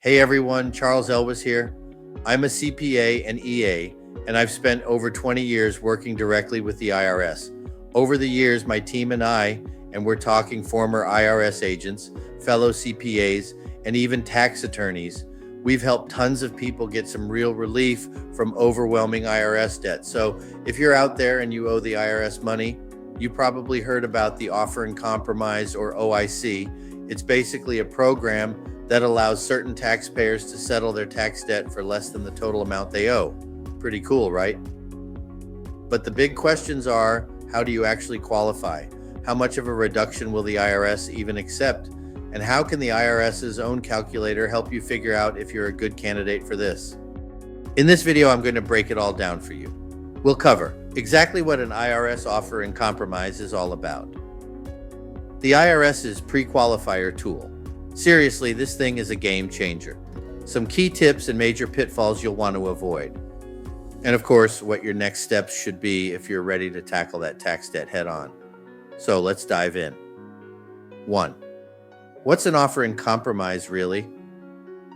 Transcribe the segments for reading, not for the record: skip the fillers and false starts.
Hey everyone, Charles Elwes here. I'm a CPA and EA, and I've spent over 20 years working directly with the IRS. Over the years, my team and I, and we're talking former IRS agents, fellow CPAs, and even tax attorneys, we've helped tons of people get some real relief from overwhelming IRS debt. So if you're out there and you owe the IRS money, you probably heard about the Offer in Compromise, or OIC. It's basically a program that allows certain taxpayers to settle their tax debt for less than the total amount they owe. Pretty cool, right? But the big questions are, how do you actually qualify? How much of a reduction will the IRS even accept? And how can the IRS's own calculator help you figure out if you're a good candidate for this? In this video, I'm going to break it all down for you. We'll cover exactly what an IRS Offer in Compromise is all about. The IRS's Pre-Qualifier Tool. Seriously, this thing is a game changer. Some key tips and major pitfalls you'll want to avoid. And of course, what your next steps should be if you're ready to tackle that tax debt head on. So let's dive in. 1. What's an offer in compromise really?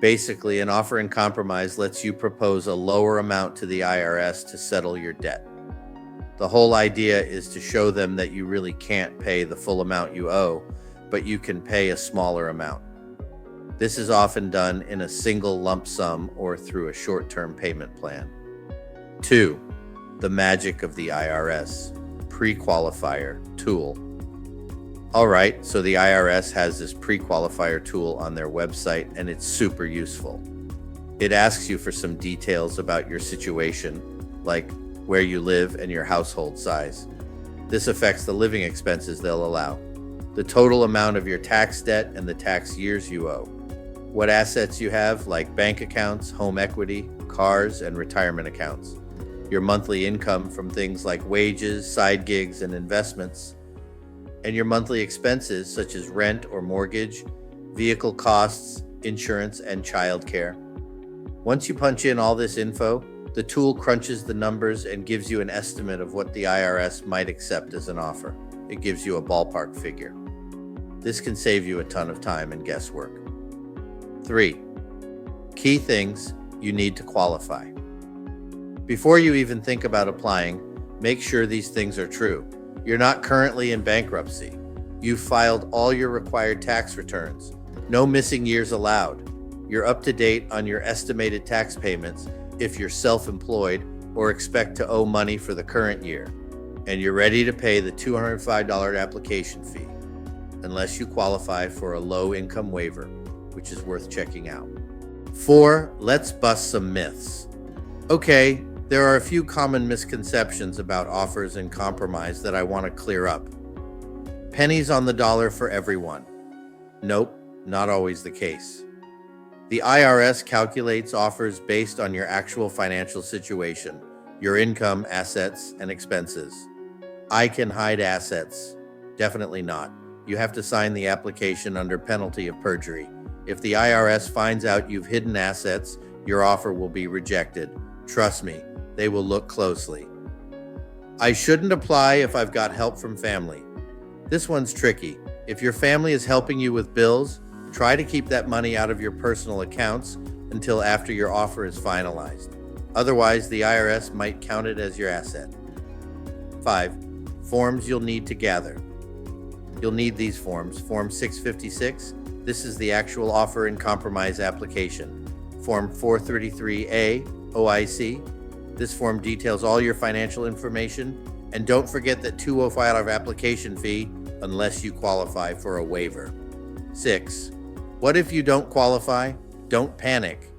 Basically, an offer in compromise lets you propose a lower amount to the IRS to settle your debt. The whole idea is to show them that you really can't pay the full amount you owe, but you can pay a smaller amount. This is often done in a single lump sum or through a short-term payment plan. 2. The magic of the IRS Pre-Qualifier Tool. All right, so the IRS has this pre-qualifier tool on their website, and it's super useful. It asks you for some details about your situation, like where you live and your household size. This affects the living expenses they'll allow, the total amount of your tax debt, and the tax years you owe, what assets you have, like bank accounts, home equity, cars, and retirement accounts, your monthly income from things like wages, side gigs, and investments, and your monthly expenses such as rent or mortgage, vehicle costs, insurance, and childcare. Once you punch in all this info, the tool crunches the numbers and gives you an estimate of what the IRS might accept as an offer. It gives you a ballpark figure. This can save you a ton of time and guesswork. 3. Key things you need to qualify. Before you even think about applying, make sure these things are true. You're not currently in bankruptcy. You've filed all your required tax returns. No missing years allowed. You're up to date on your estimated tax payments if you're self-employed or expect to owe money for the current year. And you're ready to pay the $205 application fee, unless you qualify for a low-income waiver, which is worth checking out. 4. Let's bust some myths. Okay, there are a few common misconceptions about offers in compromise that I want to clear up. Pennies on the dollar for everyone. Nope, not always the case. The IRS calculates offers based on your actual financial situation, your income, assets, and expenses. I can hide assets. Definitely not. You have to sign the application under penalty of perjury. If the IRS finds out you've hidden assets, your offer will be rejected. Trust me, they will look closely. I shouldn't apply if I've got help from family. This one's tricky. If your family is helping you with bills, try to keep that money out of your personal accounts until after your offer is finalized. Otherwise, the IRS might count it as your asset. 5. Forms you'll need to gather. You'll need these forms. Form 656, this is the actual offer in compromise application. Form 433A, OIC, this form details all your financial information. And don't forget that $205 application fee unless you qualify for a waiver. 6. What if you don't qualify? Don't panic.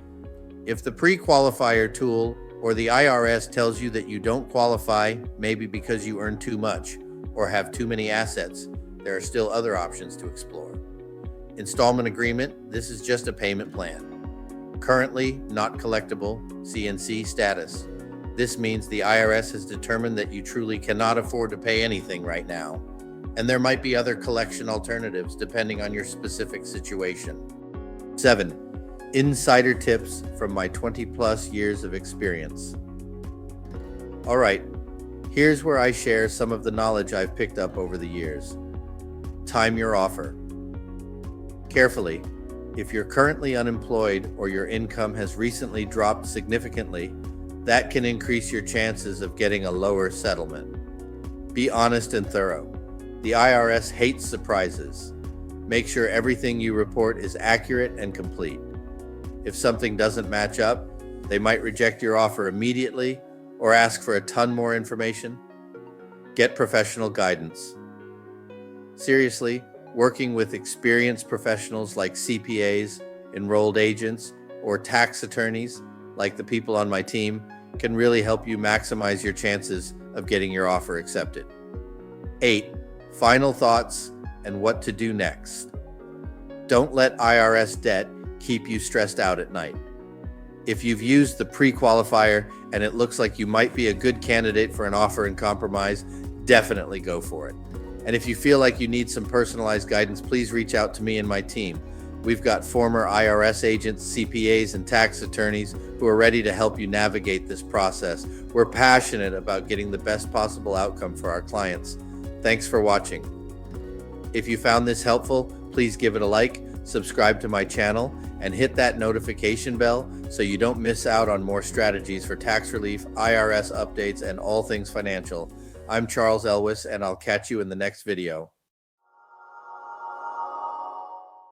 If the pre-qualifier tool or the IRS tells you that you don't qualify, maybe because you earn too much or have too many assets, there are still other options to explore. Installment agreement, this is just a payment plan. Currently not collectible, CNC status. This means the IRS has determined that you truly cannot afford to pay anything right now, and there might be other collection alternatives depending on your specific situation. 7. Insider tips from my 20+ years of experience. All right, here's where I share some of the knowledge I've picked up over the years. Time your offer. Carefully. If you're currently unemployed or your income has recently dropped significantly, that can increase your chances of getting a lower settlement. Be honest and thorough. The IRS hates surprises. Make sure everything you report is accurate and complete. If something doesn't match up, they might reject your offer immediately or ask for a ton more information. Get professional guidance. Seriously, working with experienced professionals like CPAs, enrolled agents, or tax attorneys, like the people on my team, can really help you maximize your chances of getting your offer accepted. 8. Final thoughts and what to do next. Don't let IRS debt keep you stressed out at night. If you've used the pre-qualifier and it looks like you might be a good candidate for an offer in compromise, definitely go for it. And if you feel like you need some personalized guidance, please reach out to me and my team. We've got former IRS agents, CPAs, and tax attorneys who are ready to help you navigate this process. We're passionate about getting the best possible outcome for our clients. Thanks for watching. If you found this helpful, please give it a like, subscribe to my channel, and hit that notification bell so you don't miss out on more strategies for tax relief, IRS updates, and all things financial. I'm Charles Elwes, and I'll catch you in the next video.